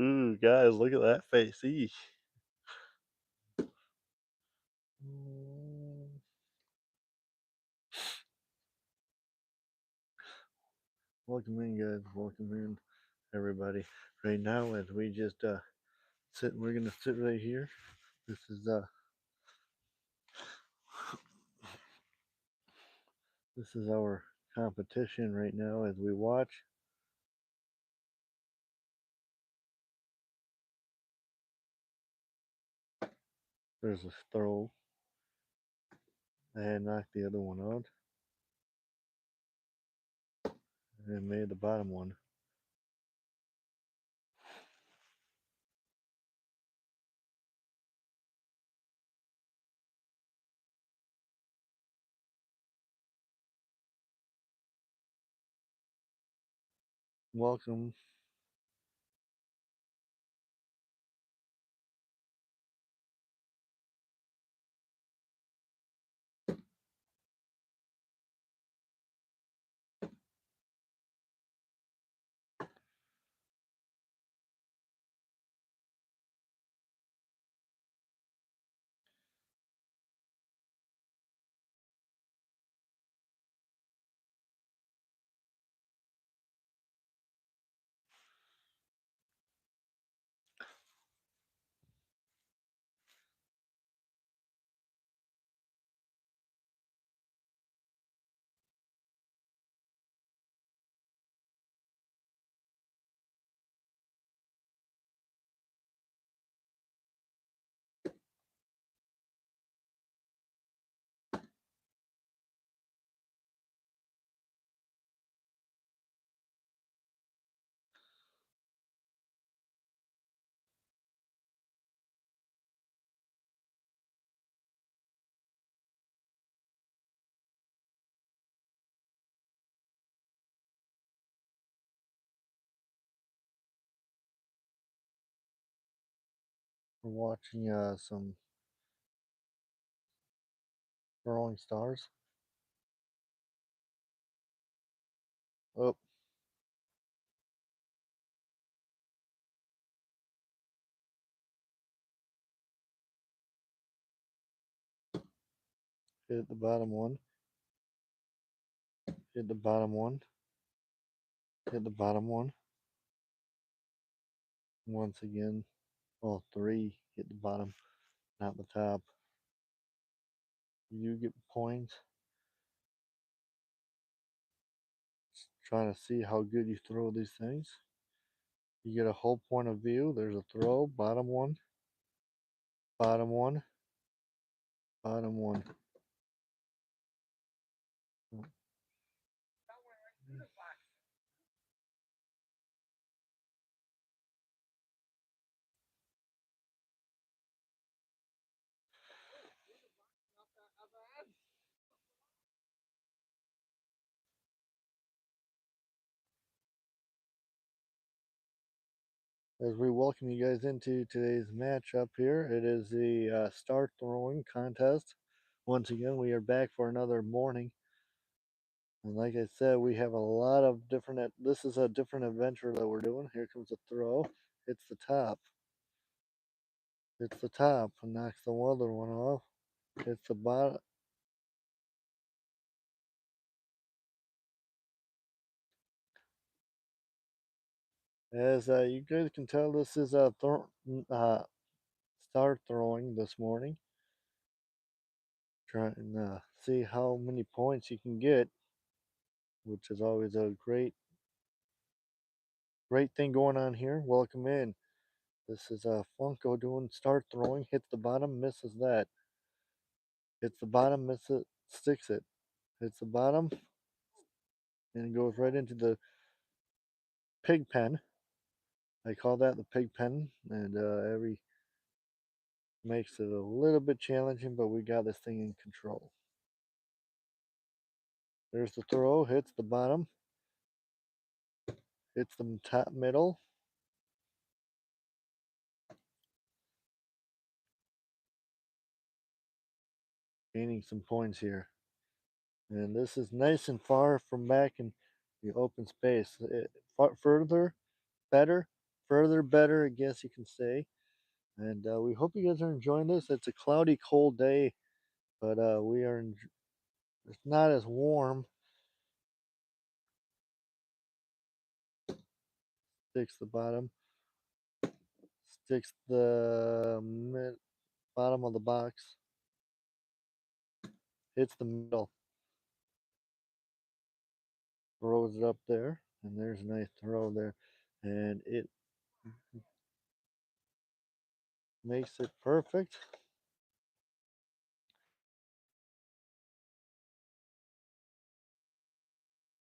Ooh, guys, look at that face. Eesh. Mm. Welcome in, guys. Welcome in, everybody. Right now, as we just sit, we're gonna sit right here. This is our competition right now as we watch. There's a throw. I had knocked the other one out and made the bottom one. Welcome. We're watching some throwing stars. Oh, hit the bottom one. Hit the bottom one. Hit the bottom one. Once again. Well, three. Hit the bottom, not the top. You get points. Trying to see how good you throw these things. You get a whole point of view. There's a throw, bottom one, bottom one, bottom one. As we welcome you guys into today's matchup here, it is the start throwing contest. Once again, we are back for another morning. And like I said, we have a lot of different. This is a different adventure that we're doing. Here comes a throw. It's the top. It's the top and knocks the other one off. It's the bottom. As you guys can tell, this is a start throwing this morning. Trying to see how many points you can get, which is always a great thing going on here. Welcome in. This is Funko doing start throwing. Hits the bottom, misses that. Hits the bottom, misses, sticks it. Hits the bottom, and it goes right into the pig pen. I call that the pig pen, and every makes it a little bit challenging, but we got this thing in control. There's the throw, hits the bottom, hits the top middle. Gaining some points here. And this is nice and far from back in the open space. Further, better, further better, I guess you can say. And we hope you guys are enjoying this. It's a cloudy, cold day, but it's not as warm. Sticks the bottom, sticks the bottom of the box, hits the middle, throws it up there, and there's a nice throw there, and it makes it perfect.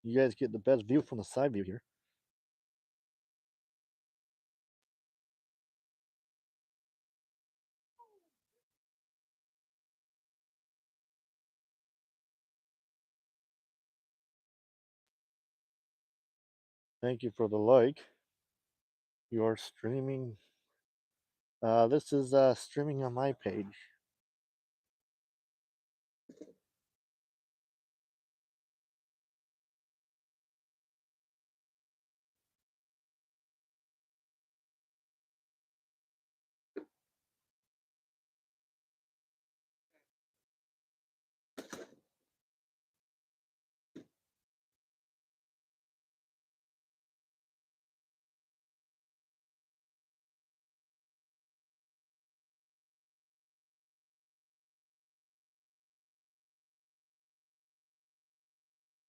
You guys get the best view from the side view here. Thank you for the like. You are streaming. This is streaming on my page.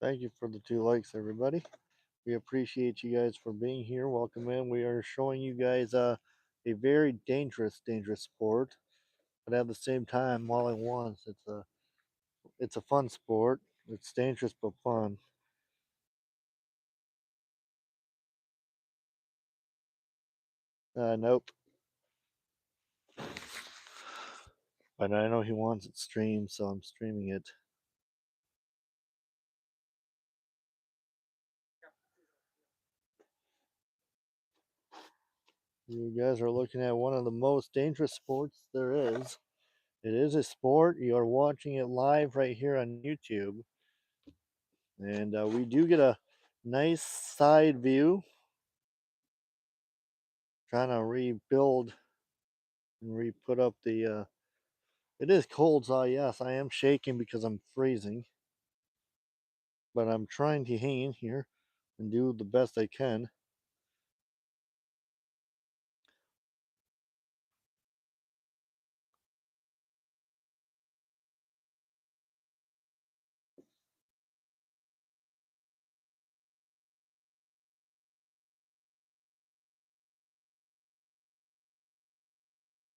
Thank you for the 2 likes, everybody. We appreciate you guys for being here. Welcome in. We are showing you guys a very dangerous sport, but at the same time, all at once, it's a fun sport. It's dangerous but fun. Nope. But I know he wants it streamed, so I'm streaming it. You guys are looking at one of the most dangerous sports there is. It is a sport. You are watching it live right here on YouTube. And we do get a nice side view. Trying to rebuild and re-put up the. It is cold, so yes, I am shaking because I'm freezing. But I'm trying to hang in here and do the best I can.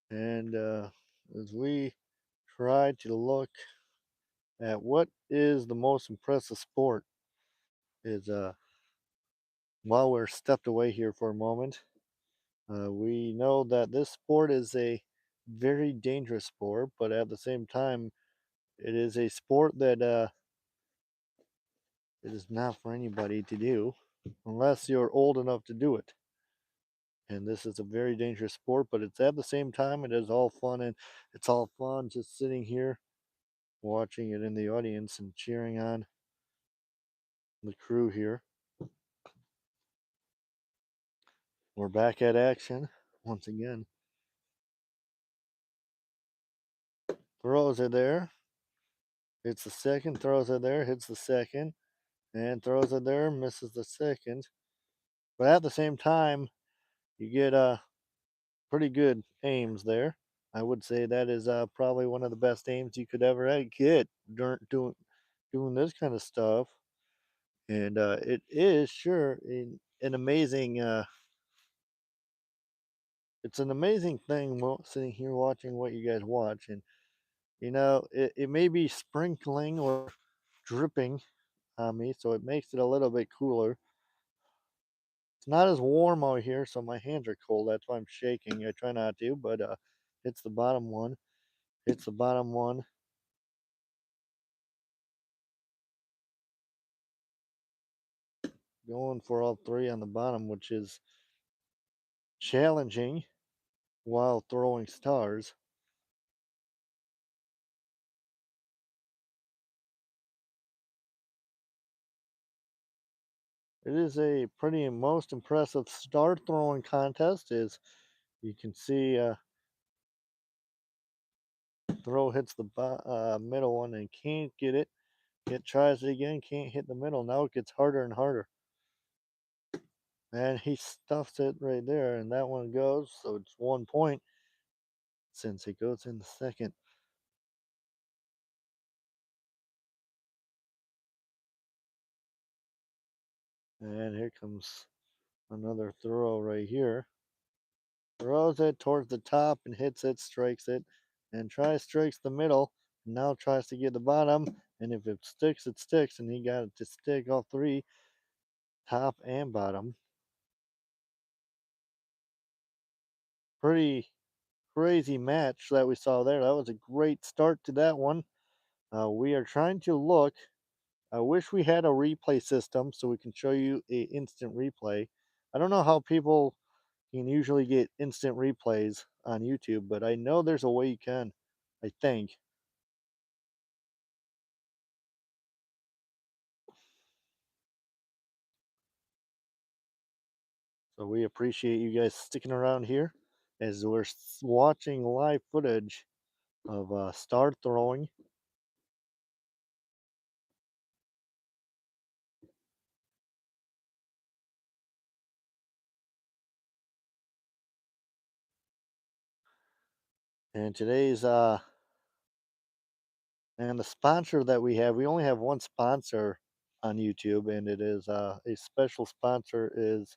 And as we try to look at what is the most impressive sport, is while we're stepped away here for a moment, we know that this sport is a very dangerous sport, but at the same time, it is a sport that it is not for anybody to do unless you're old enough to do it. And this is a very dangerous sport, but it's at the same time, it is all fun, and it's all fun just sitting here watching it in the audience and cheering on the crew here. We're back at action once again. Throws it there. Hits the second, throws it there, hits the second, and throws it there, misses the second. But at the same time, you get pretty good aims there. I would say that is probably one of the best aims you could ever get during doing this kind of stuff. And it is sure an amazing. It's an amazing thing sitting here watching what you guys watch, and it may be sprinkling or dripping on me, so it makes it a little bit cooler. It's not as warm out here, so my hands are cold. That's why I'm shaking. I try not to, but hits the bottom one. Hits the bottom one. Going for all three on the bottom, which is challenging while throwing stars. It is a pretty most impressive star throwing contest. As you can see, throw hits the middle one and can't get it. It tries it again, can't hit the middle. Now it gets harder and harder. And he stuffs it right there, and that one goes. So it's 1 point since it goes in the second. And here comes another throw right here. Throws it towards the top and hits it, strikes it, and strikes the middle. And now tries to get the bottom. And if it sticks, it sticks. And he got it to stick all three, top and bottom. Pretty crazy match that we saw there. That was a great start to that one. We are trying to look. I wish we had a replay system so we can show you a instant replay. I don't know how people can usually get instant replays on YouTube, but I know there's a way you can, I think. So we appreciate you guys sticking around here as we're watching live footage of star throwing. And today's and the sponsor that we only have one sponsor on YouTube, and it is a special sponsor is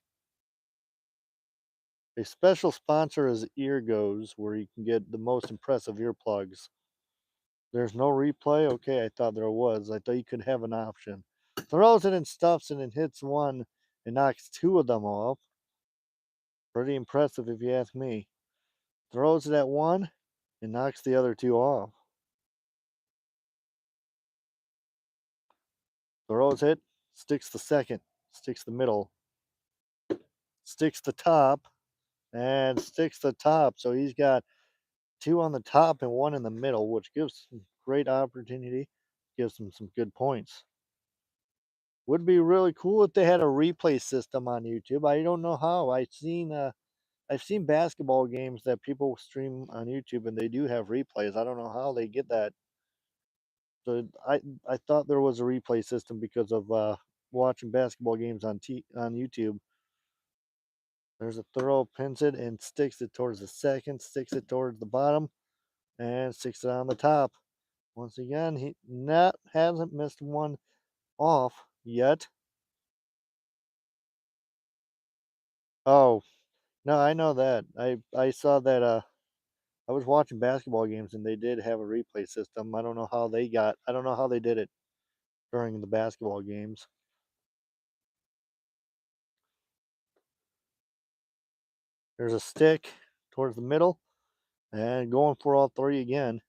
Eargoes, where you can get the most impressive earplugs. There's no replay. Okay, I thought there was. I thought you could have an option. Throws it and stuffs it and hits one and knocks two of them off. Pretty impressive if you ask me. Throws it at one and knocks the other two off. Throws it, sticks the second, sticks the middle, sticks the top, and sticks the top. So he's got two on the top and one in the middle, which gives him great opportunity, gives him some good points. Would be really cool if they had a replay system on YouTube. I don't know how. I've seen basketball games that people stream on YouTube and they do have replays. I don't know how they get that. So I thought there was a replay system because of watching basketball games on YouTube. There's a throw, pins it and sticks it towards the second, sticks it towards the bottom, and sticks it on the top. Once again, he not hasn't missed one off yet. Oh, no, I know that. I saw that I was watching basketball games and they did have a replay system. I don't know how they did it during the basketball games. There's a stick towards the middle and going for all three again.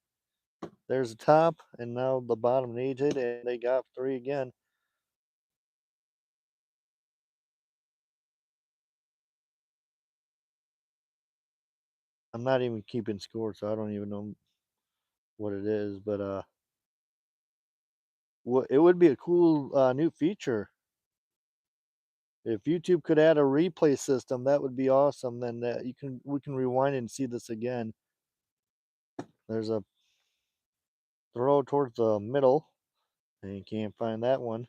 There's the top and now the bottom needs it and they got three again. I'm not even keeping score, so I don't even know what it is, but it would be a cool new feature if YouTube could add a replay system. That would be awesome. Then we can rewind and see this again. There's a throw towards the middle, and you can't find that one.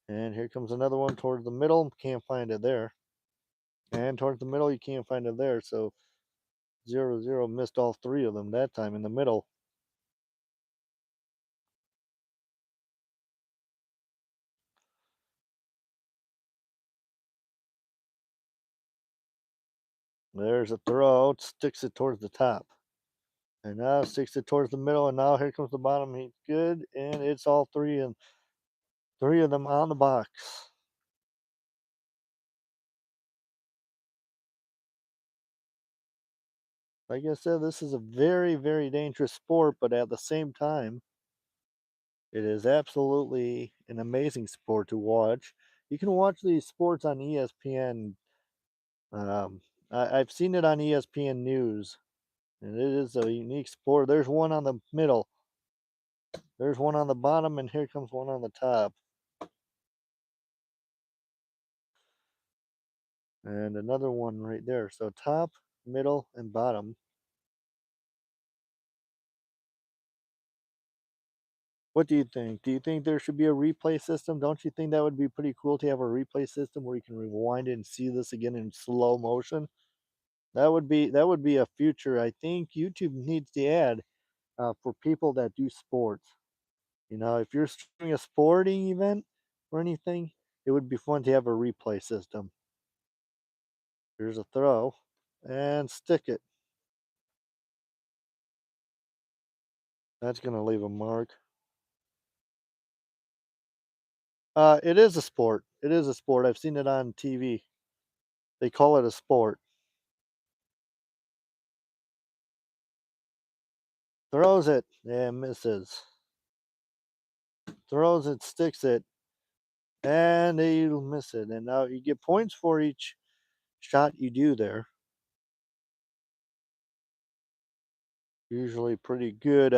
And here comes another one towards the middle. Can't find it there. And towards the middle, you can't find it there. So 0-0 missed all three of them that time in the middle. There's a throw. Sticks it towards the top. And now sticks it towards the middle. And now here comes the bottom. He's good. And it's all three and three of them on the box. Like I said, this is a very, very dangerous sport, but at the same time, it is absolutely an amazing sport to watch. You can watch these sports on ESPN. I've seen it on ESPN News, and it is a unique sport. There's one on the middle, there's one on the bottom, and here comes one on the top. And another one right there. So top, middle, and bottom. What do you think? Do you think there should be a replay system? Don't you think that would be pretty cool to have a replay system where you can rewind it and see this again in slow motion? That would be a future I think YouTube needs to add for people that do sports. If you're streaming a sporting event or anything, it would be fun to have a replay system. Here's a throw and stick it. That's going to leave a mark. It is a sport. It is a sport. I've seen it on TV. They call it a sport. Throws it and misses. Throws it, sticks it, and he'll miss it. And now you get points for each shot you do there. Usually pretty good.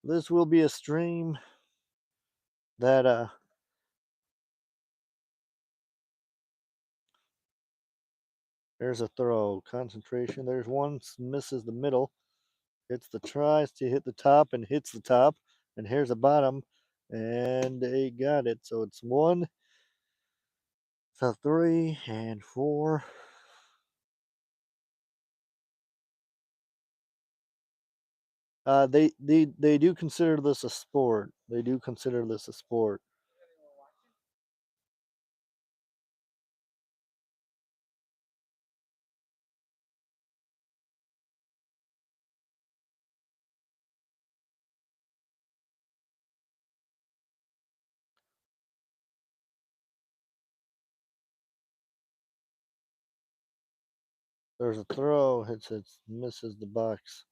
This will be a stream that there's a throw. Concentration. There's one, misses the middle. Hits the tries to hit the top and hits the top. And here's the bottom. And they got it. So it's 1, so 3, and 4. They do consider this a sport. They do consider this a sport. There's a throw, hits it, misses the box.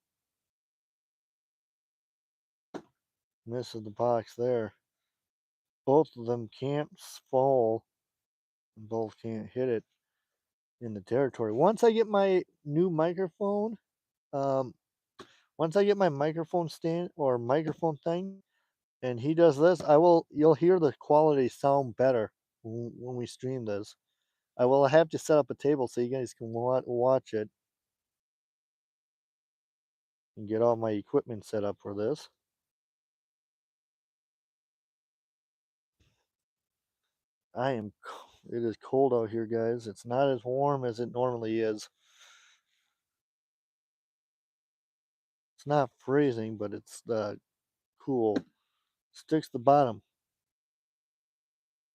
Misses the box there. Both of them can't fall, and both can't hit it in the territory. Once I get my new microphone, um, once I get my microphone stand or microphone thing, and he does this, you'll hear the quality sound better when we stream this. I will have to set up a table so you guys can watch it and get all my equipment set up for this. It is cold out here, guys. It's not as warm as it normally is. It's not freezing, but it's cool. Sticks the bottom,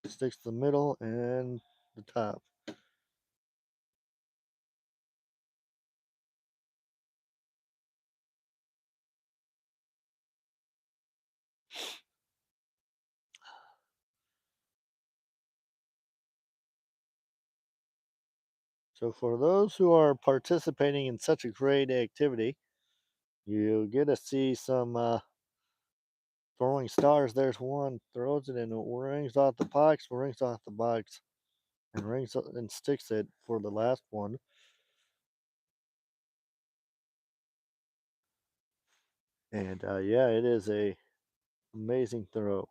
sticks the middle and the top. So for those who are participating in such a great activity, you get to see some throwing stars. There's one, throws it and it rings off the box, and rings and sticks it for the last one. And yeah, it is a amazing throw.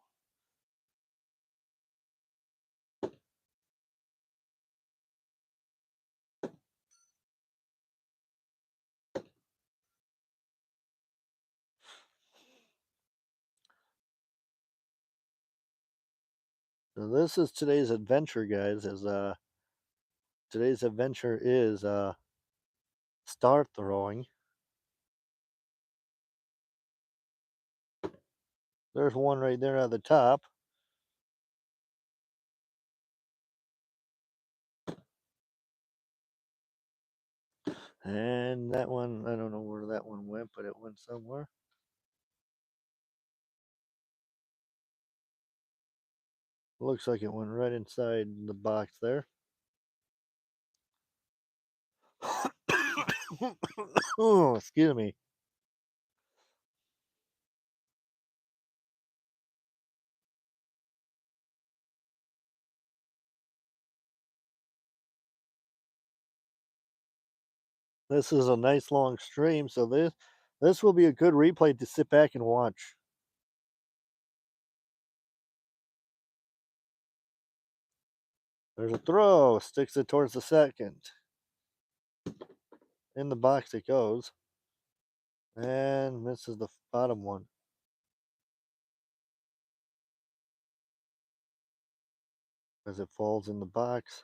So this is today's adventure, guys. Today's adventure is star throwing. There's one right there at the top. And that one, I don't know where that one went, but it went somewhere. Looks like it went right inside the box there. Oh, excuse me. This is a nice long stream, so this will be a good replay to sit back and watch. There's a throw. Sticks it towards the second. In the box it goes. And misses the bottom one. As it falls in the box.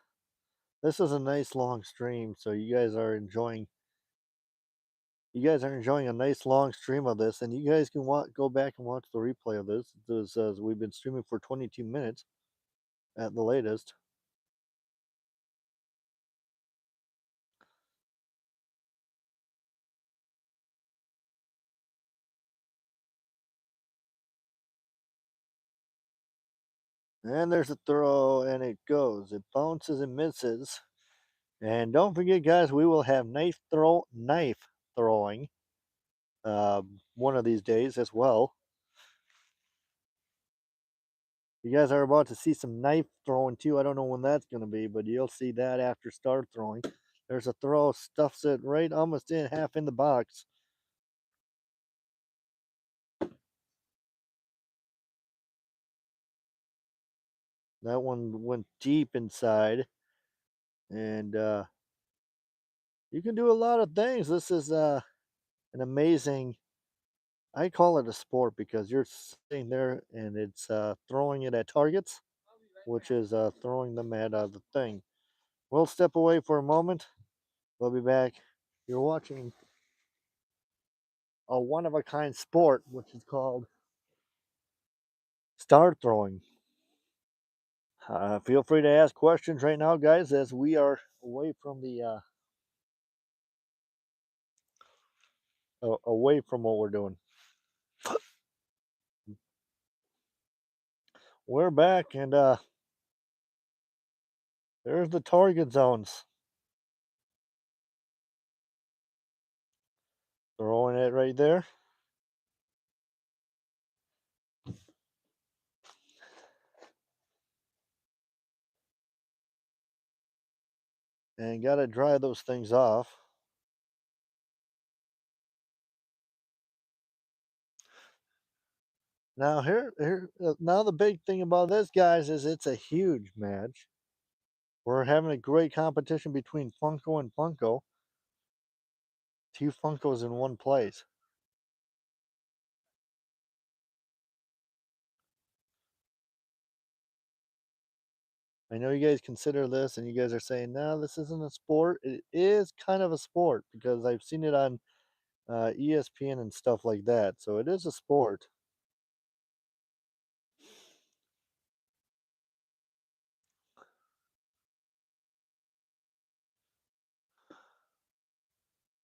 This is a nice long stream, so you guys are enjoying a nice long stream of this, and you guys can go back and watch the replay of this. We've been streaming for 22 minutes at the latest. And there's a throw, and it goes. It bounces and misses. And don't forget, guys, we will have knife throwing one of these days as well. You guys are about to see some knife throwing too. I don't know when that's going to be, but you'll see that after start throwing. There's a throw, stuffs it right almost in half in the box. That one went deep inside. And you can do a lot of things. This is an amazing, I call it a sport because you're sitting there and it's throwing it at targets, which is throwing them at the thing. We'll step away for a moment. We'll be back. You're watching a one of a kind sport, which is called star throwing. Feel free to ask questions right now, guys, as we are away from the away from what we're doing. We're back, and there's the target zones. Throwing it right there. And got to dry those things off. Now now the big thing about this, guys, is it's a huge match. We're having a great competition between Funko and Funko. Two Funkos in one place. I know you guys consider this, and you guys are saying, "No, this isn't a sport." It is kind of a sport because I've seen it on ESPN and stuff like that. So it is a sport.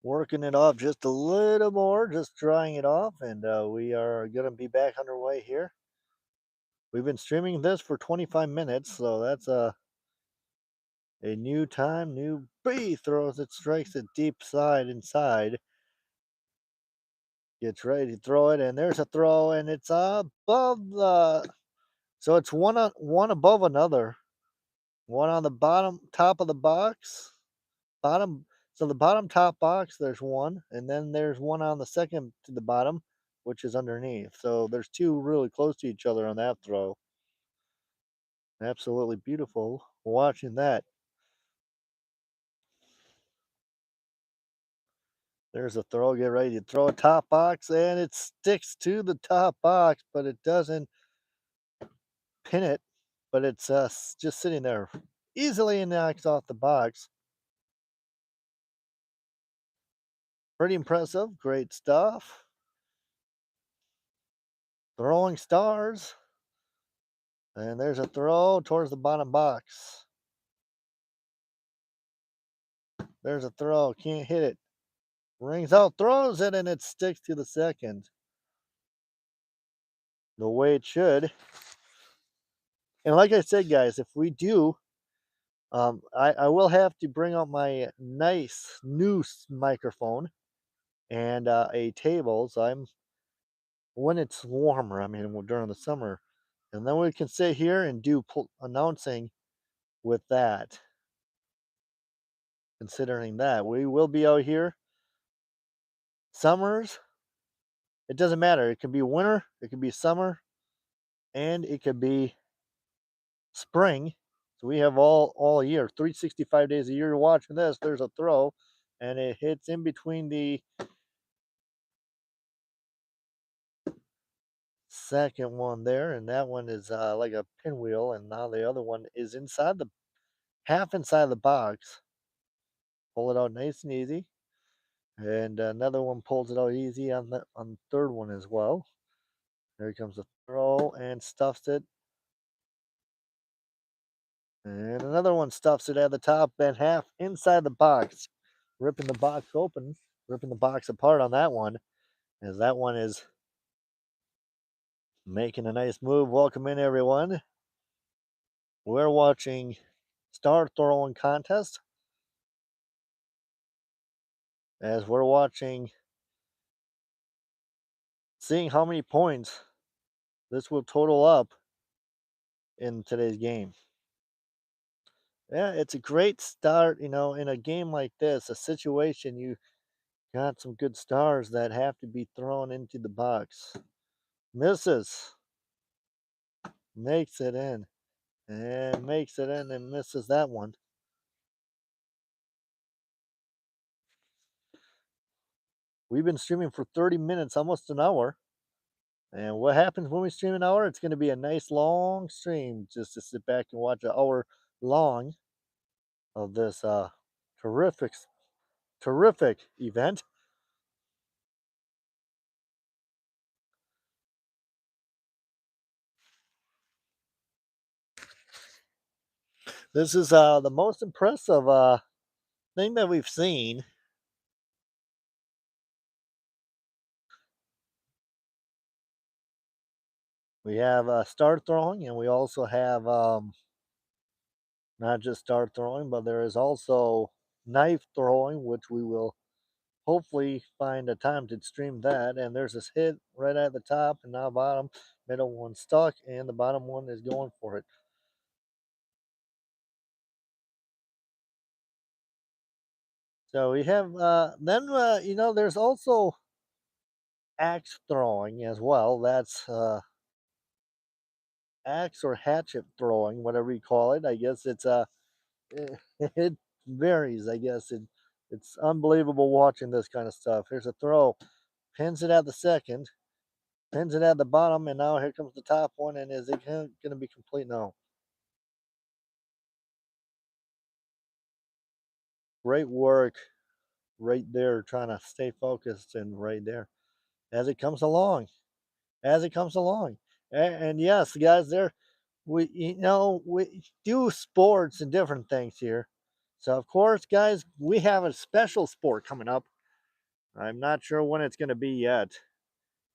Working it off just a little more, just drying it off, and we are going to be back underway here. We've been streaming this for 25 minutes, so that's a new time. New B throws it, strikes it deep side inside. Gets ready to throw it, and there's a throw, and it's above the. So it's one above another. One on the bottom top of the box, bottom. So the bottom top box, there's one, and then there's one on the second to the bottom, which is underneath. So there's two really close to each other on that throw. Absolutely beautiful watching that. There's a throw. Get ready to throw a top box, and it sticks to the top box, but it doesn't pin it. But it's just sitting there, easily knocks off the box. Pretty impressive. Great stuff. Throwing stars. And there's a throw towards the bottom box. There's a throw. Can't hit it. Rings out, throws it, and it sticks to the second. The way it should. And like I said, guys, if we do, I will have to bring out my nice new microphone and a table. So when it's warmer, I mean, during the summer. And then we can sit here and do announcing with that. Considering that, we will be out here. Summers, it doesn't matter. It can be winter, it can be summer, and it could be spring. So we have all year, 365 days a year. You're watching this. There's a throw, and it hits in between the second one there, and that one is like a pinwheel, and now the other one is inside the half inside the box. Pull it out nice and easy, and another one pulls it out easy on the third one as well. There comes the throw and stuffs it, and another one stuffs it at the top and half inside the box, ripping the box open, ripping the box apart on that one, as that one is making a nice move. Welcome in, everyone. We're watching Star Throwing Contest, as we're watching, seeing how many points this will total up in today's game. Yeah, it's a great start, in a game like this, a situation you got some good stars that have to be thrown into the box. Misses, makes it in, and makes it in and misses that one. We've been streaming for 30 minutes, almost an hour. And what happens when we stream an hour? It's going to be a nice long stream just to sit back and watch an hour long of this terrific, terrific event. This is the most impressive thing that we've seen. We have start throwing, and we also have not just start throwing, but there is also knife throwing, which we will hopefully find a time to stream that. And there's this hit right at the top and now bottom, middle one stuck, and the bottom one is going for it. So we have then there's also axe throwing as well. That's axe or hatchet throwing, whatever you call it. I guess it's it varies. I guess it's unbelievable watching this kind of stuff. Here's a throw, pins it at the second, pins it at the bottom, and now here comes the top one. And is it going to be complete? No. Great work right there, trying to stay focused and right there as it comes along, as it comes along. And yes, guys, there we do sports and different things here. So of course, guys, we have a special sport coming up. I'm not sure when it's going to be yet,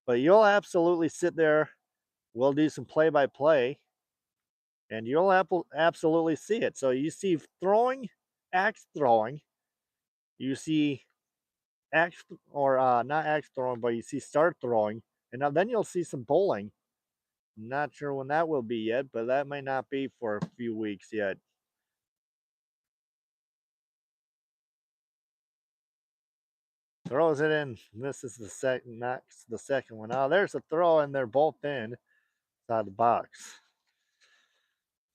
but you'll absolutely sit there. We'll do some play by play, and you'll absolutely see it. So you see throwing, axe throwing. You see axe or not axe throwing, but you see start throwing, and now then you'll see some bowling. Not sure when that will be yet, but that might not be for a few weeks yet. Throws it in. This is the second, not the second one. Oh, there's a throw, and they're both in inside the box.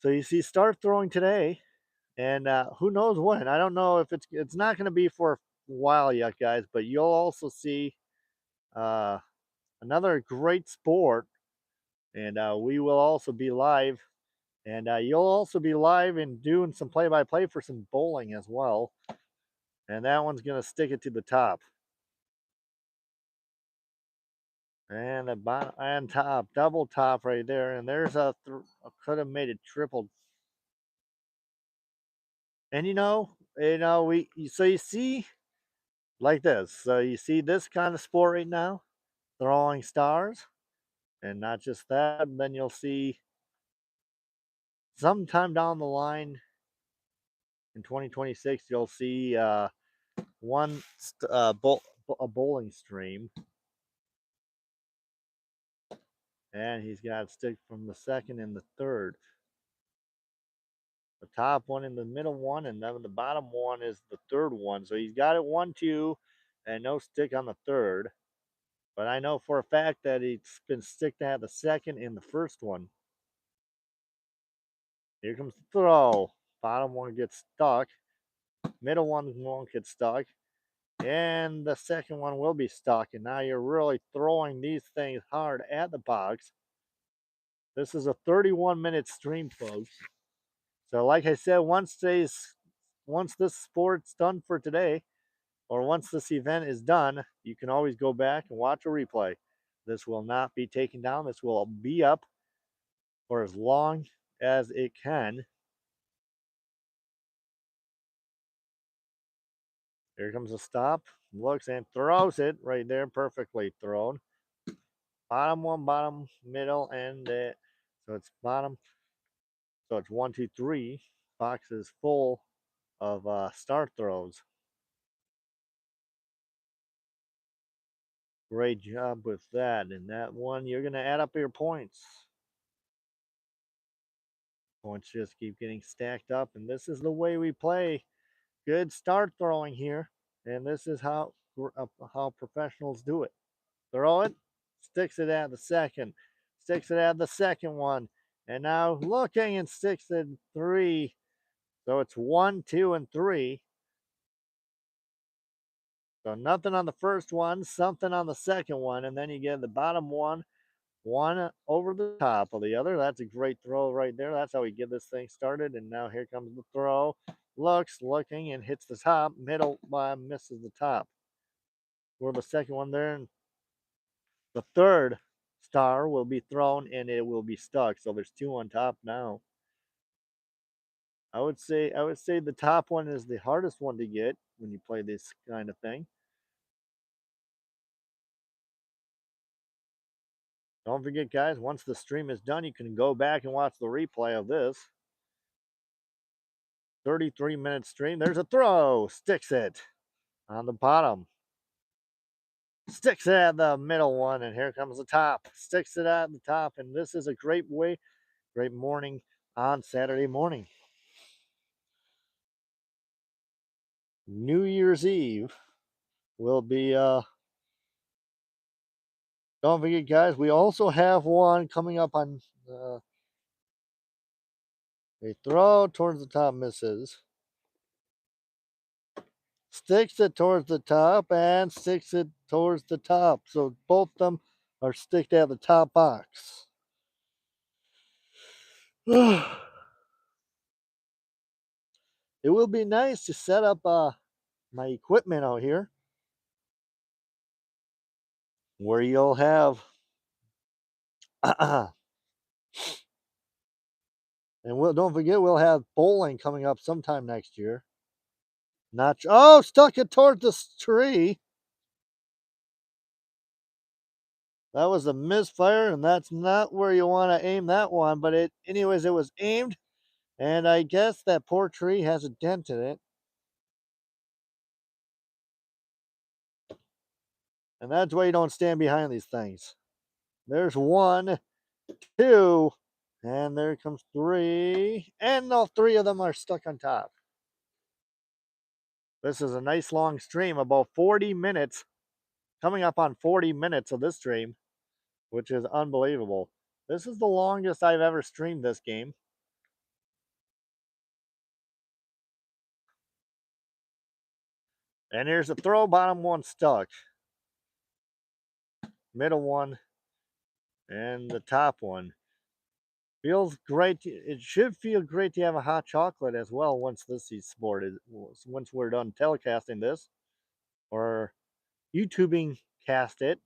So you see, start throwing today, and who knows when? I don't know if it's not going to be for a while yet, guys. But you'll also see uh, another great sport, and we will also be live, and you'll also be live and doing some play-by-play for some bowling as well. And that one's going to stick it to the top. And the bottom and top, double top right there. And there's could have made it triple. And so you see like this. So you see this kind of sport right now, throwing stars, and not just that. Then you'll see sometime down the line in 2026, you'll see a bowling stream, and he's got stick from the second and the third. The top one and the middle one, and then the bottom one is the third one. So he's got it 1, 2, and no stick on the third. But I know for a fact that it's been sticked at the second and the first one. Here comes the throw. Bottom one gets stuck. Middle one won't get stuck. And the second one will be stuck. And now you're really throwing these things hard at the box. This is a 31-minute stream, folks. So like I said, once this sport's done for today, or once this event is done, you can always go back and watch a replay. This will not be taken down. This will be up for as long as it can. Here comes the stop. Looks and throws it right there. Perfectly thrown. Bottom one, bottom, middle, and so it's bottom. So it's 1, 2, 3. Box is full of start throws. Great job with that. And that one, you're going to add up your points. Points just keep getting stacked up. And this is the way we play. Good start throwing here. And this is how professionals do it. Throw it, sticks it at the second, sticks it at the second one. And now looking and sticks it 3. So it's 1, 2, and 3. So nothing on the first one, something on the second one, and then you get the bottom one over the top of the other. That's a great throw right there. That's how we get this thing started. And now here comes the throw. Looking, and hits the top. Middle misses the top. For the second one there, and the third star will be thrown, and it will be stuck. So there's 2 on top now. I would say the top one is the hardest one to get when you play this kind of thing. Don't forget, guys, once the stream is done, you can go back and watch the replay of this 33-minute stream. There's a throw. Sticks it on the bottom. Sticks it at the middle one, and here comes the top. Sticks it at the top, and this is a great morning on Saturday morning. New Year's Eve will be don't forget, guys, we also have one coming up on a throw towards the top, misses. Sticks it towards the top and sticks it towards the top. So both of them are sticked at the top box. It will be nice to set up my equipment out here where you'll have and don't forget, we'll have bowling coming up sometime next year. Stuck it towards this tree. That was a misfire, and that's not where you want to aim that one. But it was aimed, and I guess that poor tree has a dent in it. And that's why you don't stand behind these things. There's 1, 2, and there comes 3. And all 3 of them are stuck on top. This is a nice long stream, about 40 minutes. Coming up on 40 minutes of this stream, which is unbelievable. This is the longest I've ever streamed this game. And here's a throw, bottom one stuck. Middle one, and the top one. Feels great. It should feel great to have a hot chocolate as well once this is sported. Once we're done telecasting this or YouTubing cast it.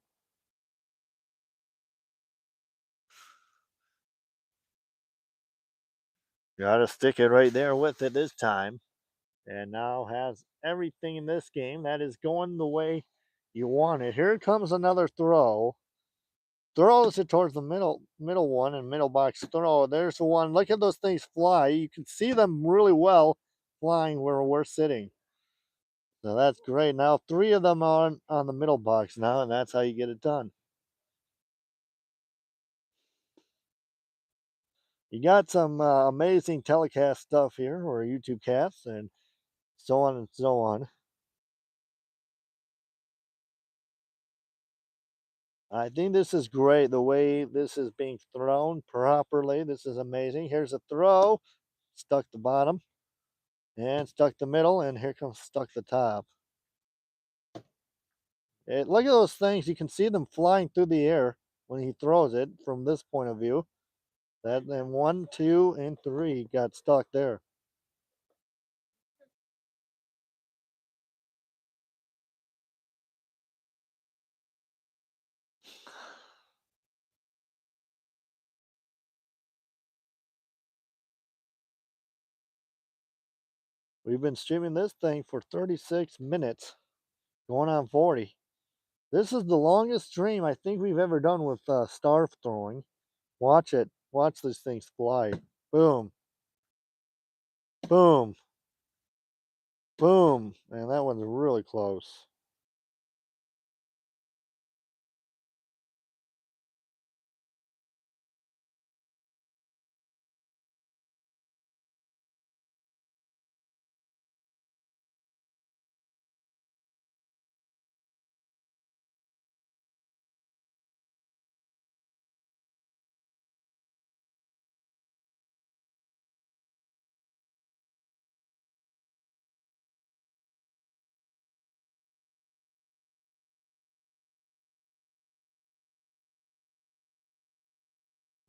Gotta stick it right there with it this time. And now has everything in this game that is going the way you want it. Here comes another throw. Throws it towards the middle one and middle box throw. There's the one. Look at those things fly. You can see them really well flying where we're sitting. So that's great. Now 3 of them are on the middle box now, and that's how you get it done. You got some amazing telecast stuff here, or YouTube casts, and so on and so on. I think this is great, the way this is being thrown properly. This is amazing. Here's a throw. stuck the bottom, and stuck the middle, and here comes stuck the top. Look at those things. You can see them flying through the air when he throws it from this point of view. That then 1, 2, and 3 got stuck there. We've been streaming this thing for 36 minutes, going on 40. This is the longest stream I think we've ever done with star throwing. Watch it. Watch these things fly. Boom. Boom. Boom. Man, that one's really close.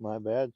My bad.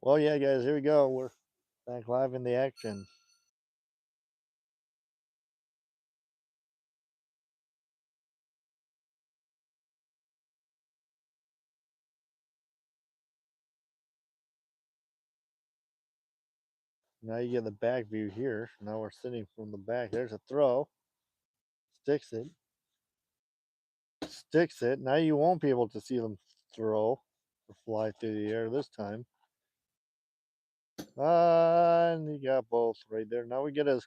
Well, yeah, guys, here we go. We're back live in the action. Now you get the back view here. Now we're sitting from the back. There's a throw. Sticks it. Sticks it. Now you won't be able to see them throw or fly through the air this time. And you got both right there. Now we get a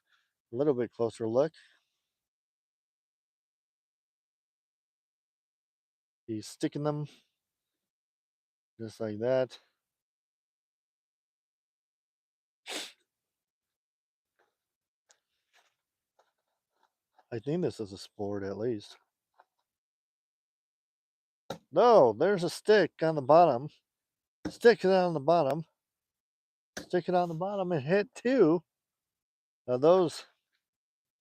little bit closer look. He's sticking them just like that. I think this is a sport at least. No, there's a stick on the bottom. Stick it on the bottom. Stick it on the bottom and hit two of those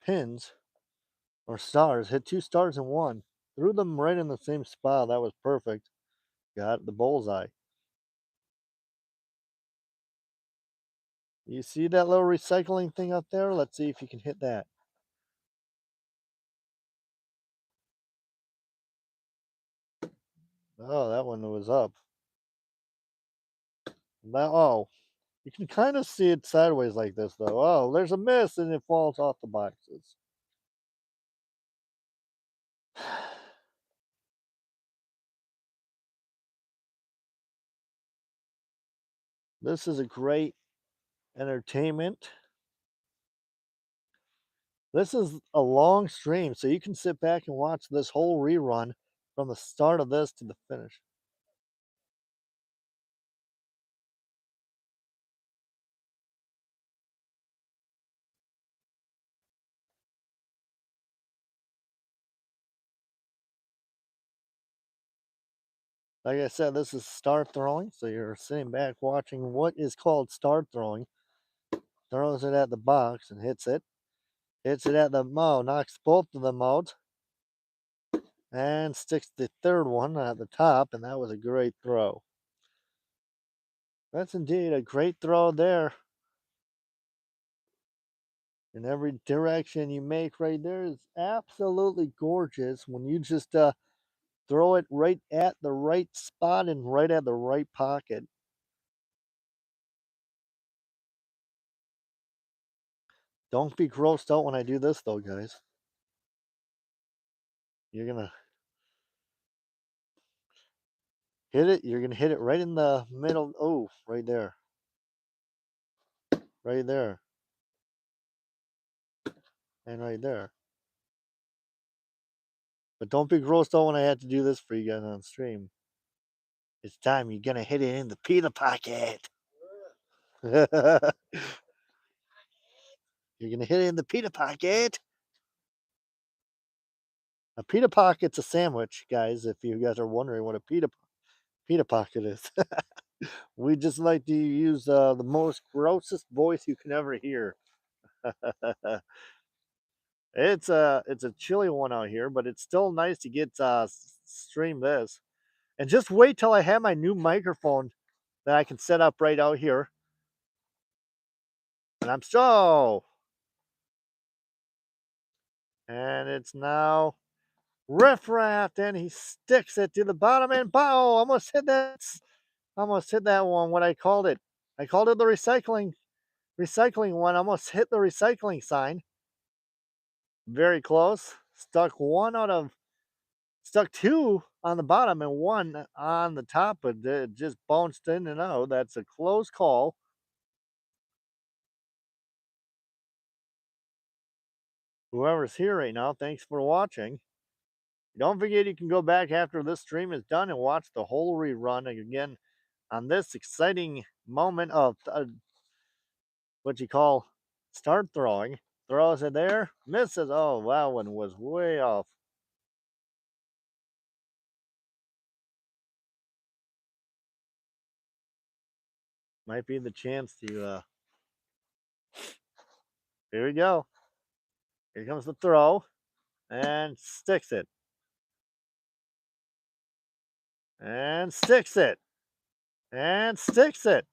pins or stars. Hit two stars in one. Threw them right in the same spot. That was perfect. Got the bullseye. You see that little recycling thing up there? Let's see if you can hit that. Oh, that one was up. Now, oh, you can kind of see it sideways like this, though. Oh, there's a miss and it falls off the boxes. This is a great entertainment. This is a long stream, so you can sit back and watch this whole rerun from the start of this to the finish. Like I said, this is star throwing, so you're sitting back watching what is called star throwing. Throws it at the box and hits it. Hits it at the mo, knocks both of them out, and sticks the third one at the top, and that was a great throw. That's indeed a great throw there. And every direction you make right there is absolutely gorgeous when you just throw it right at the right spot and right at the right pocket. Don't be grossed out when I do this though, guys. You're gonna hit it. You're gonna hit it right in the middle. Oh, right there. Right there. And right there. But don't be grossed out when I have to do this for you guys on stream. It's time. You're gonna hit it in the pita pocket. You're gonna hit it in the pita pocket. A pita pocket's a sandwich, guys. If you guys are wondering what a pita pocket is, we just like to use the most grossest voice you can ever hear. It's a chilly one out here, but it's still nice to get stream this. And just wait till I have my new microphone that I can set up right out here. And I'm so and it's now riffraff, and he sticks it to the bottom and bow. Almost hit that. Almost hit that one. What I called it. I called it the recycling one. Almost hit the recycling sign. Very close. Stuck two on the bottom and one on the top, but it just bounced in and out. That's a close call. Whoever's here right now, thanks for watching. Don't forget you can go back after this stream is done and watch the whole rerun again on this exciting moment of what you call start throwing. Throws it there, misses. Oh, that one was way off. Might be the chance to. Here we go. Here comes the throw, and sticks it, and sticks it, and sticks it.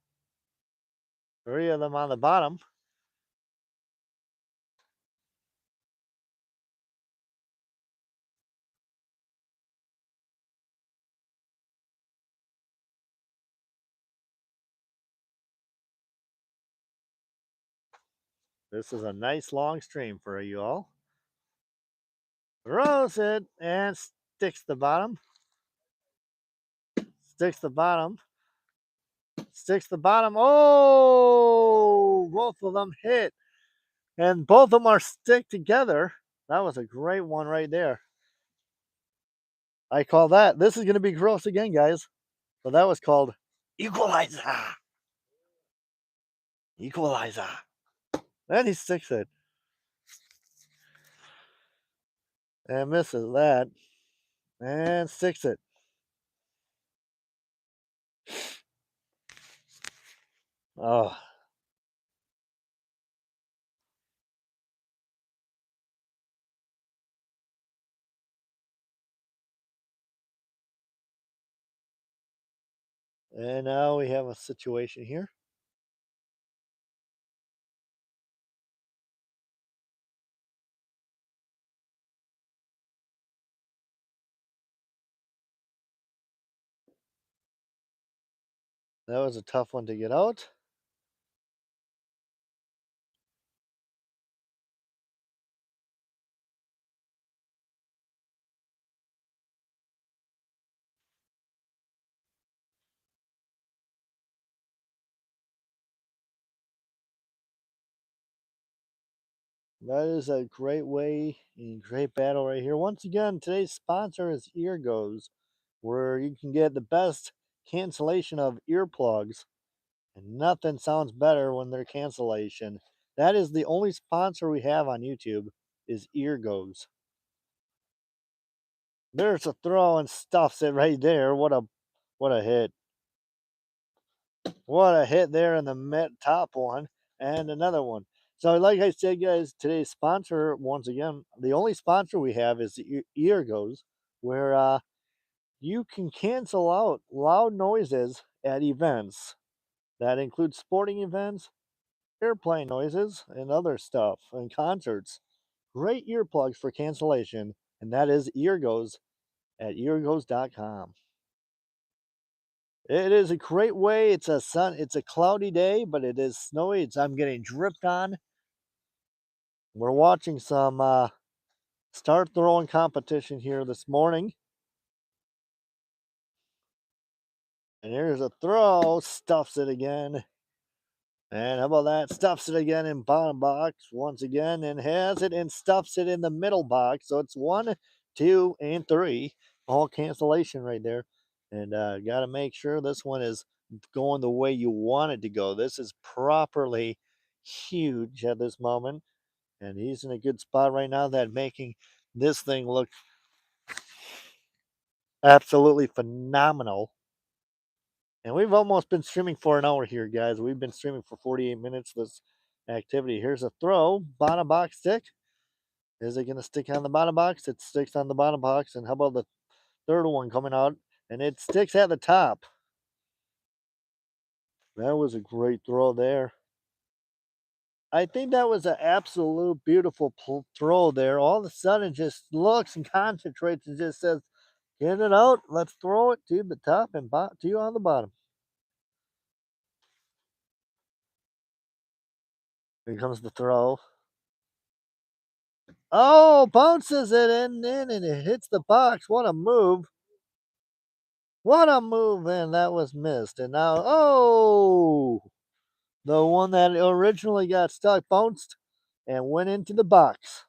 Three of them on the bottom. This is a nice long stream for you all. Throws it and sticks the bottom. Sticks the bottom. Sticks the bottom. Oh, both of them hit. And both of them are stick together. That was a great one right there. I call that. This is going to be gross again, guys. So that was called equalizer. Equalizer. Then he sticks it. And misses that. And sticks it. Oh. And now we have a situation here. That was a tough one to get out. That is a great way and great battle right here. Once again, today's sponsor is Eargoes, where you can get the best cancellation of earplugs. And nothing sounds better when they're cancellation. That is the only sponsor we have on YouTube is Eargoes. There's a throw and stuffs it right there. What a hit. What a hit there in the top one and another one. So like I said, guys, today's sponsor, once again, the only sponsor we have is the Eargoes, where you can cancel out loud noises at events. That includes sporting events, airplane noises, and other stuff, and concerts. Great earplugs for cancellation, and that is Eargoes at eargoes.com. It is a great way. It's a cloudy day, but it is snowy. I'm getting dripped on. We're watching some start throwing competition here this morning. And here's a throw, stuffs it again. And how about that? Stuffs it again in bottom box once again and has it and stuffs it in the middle box. So it's 1, 2, and 3. All cancellation right there. And got to make sure this one is going the way you want it to go. This is properly huge at this moment. And he's in a good spot right now that making this thing look absolutely phenomenal. And we've almost been streaming for an hour here, guys. We've been streaming for 48 minutes this activity. Here's a throw, bottom box stick. Is it going to stick on the bottom box? It sticks on the bottom box. And how about the third one coming out? And it sticks at the top. That was a great throw there. I think that was an absolute beautiful throw there. All of a sudden, just looks and concentrates and just says, "Get it out. Let's throw it to the top and to you on the bottom." Here comes the throw. Oh, bounces it in and it hits the box. What a move. What a move. And that was missed. And now, oh, the one that originally got stuck bounced and went into the box.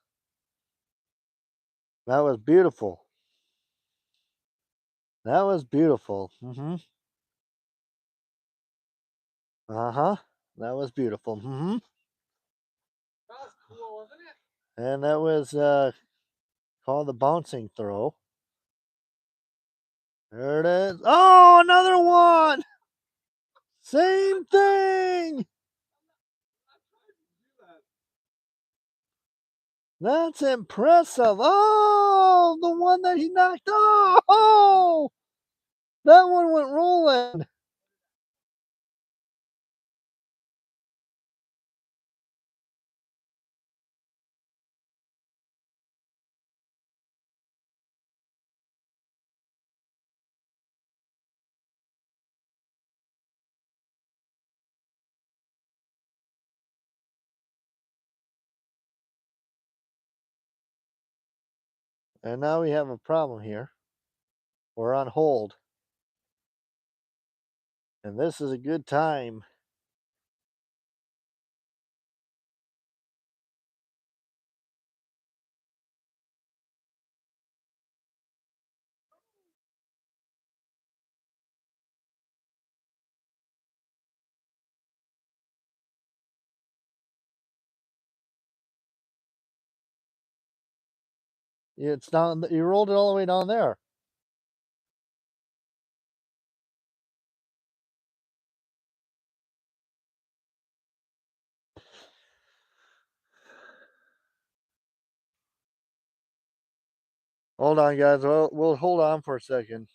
That was beautiful. That was beautiful. Uh-huh. That was beautiful. That was cool, wasn't it? And that was called the bouncing throw. There it is. Oh, another one. Same thing. That's impressive. Oh, the one that he knocked off. Oh, that one went rolling. And now we have a problem here. We're on hold. And this is a good time. It's down. You rolled it all the way down there. Hold on, guys. We'll hold on for a second.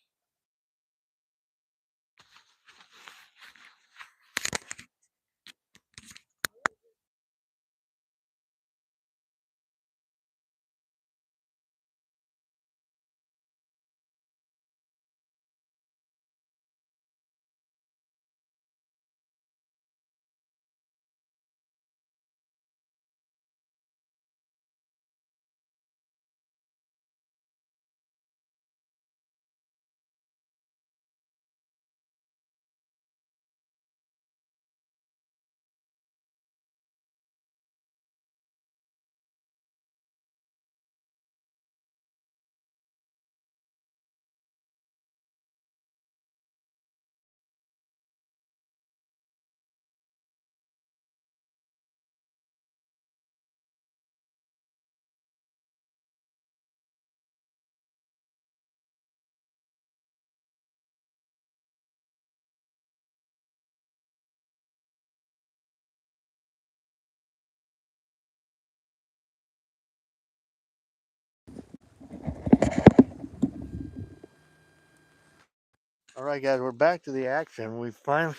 All right, guys. We're back to the action. We finally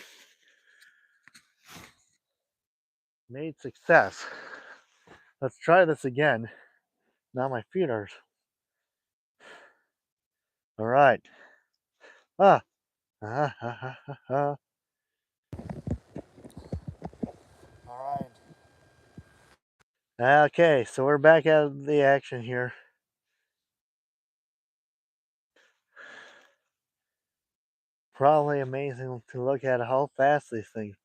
Made success. Let's try this again. Now my feet are. All right. Ah. Ah, ah, ah, ah, ah. All right. Okay, so we're back at the action here. Probably amazing to look at how fast these things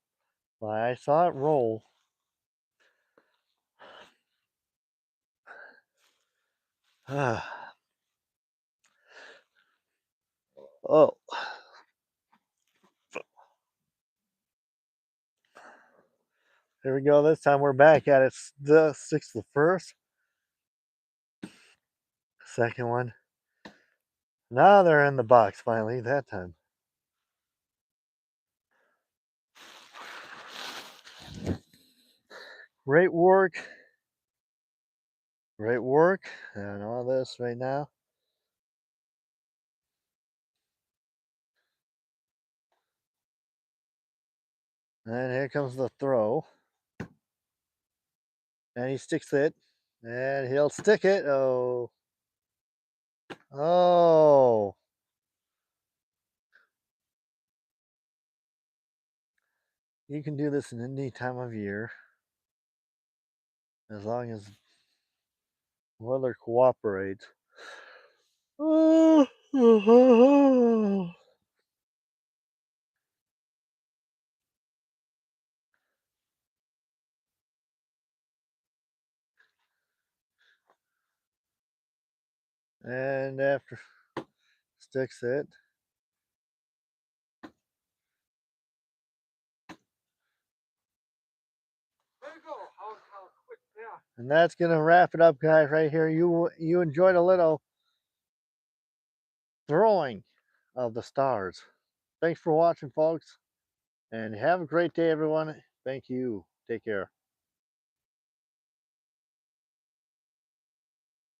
fly. I saw it roll. Ah. Oh. Here we go. This time we're back at it. The sixth, the first, second one. Now they're in the box finally that time. Great work. Great work. And all this right now. And here comes the throw. And he sticks it. And he'll stick it. Oh. Oh. You can do this in any time of year. As long as weather cooperates. Oh. And after sticks it. And that's gonna wrap it up, guys, right here. You enjoyed a little throwing of the stars. Thanks for watching, folks, and have a great day, everyone. Thank you. Take care.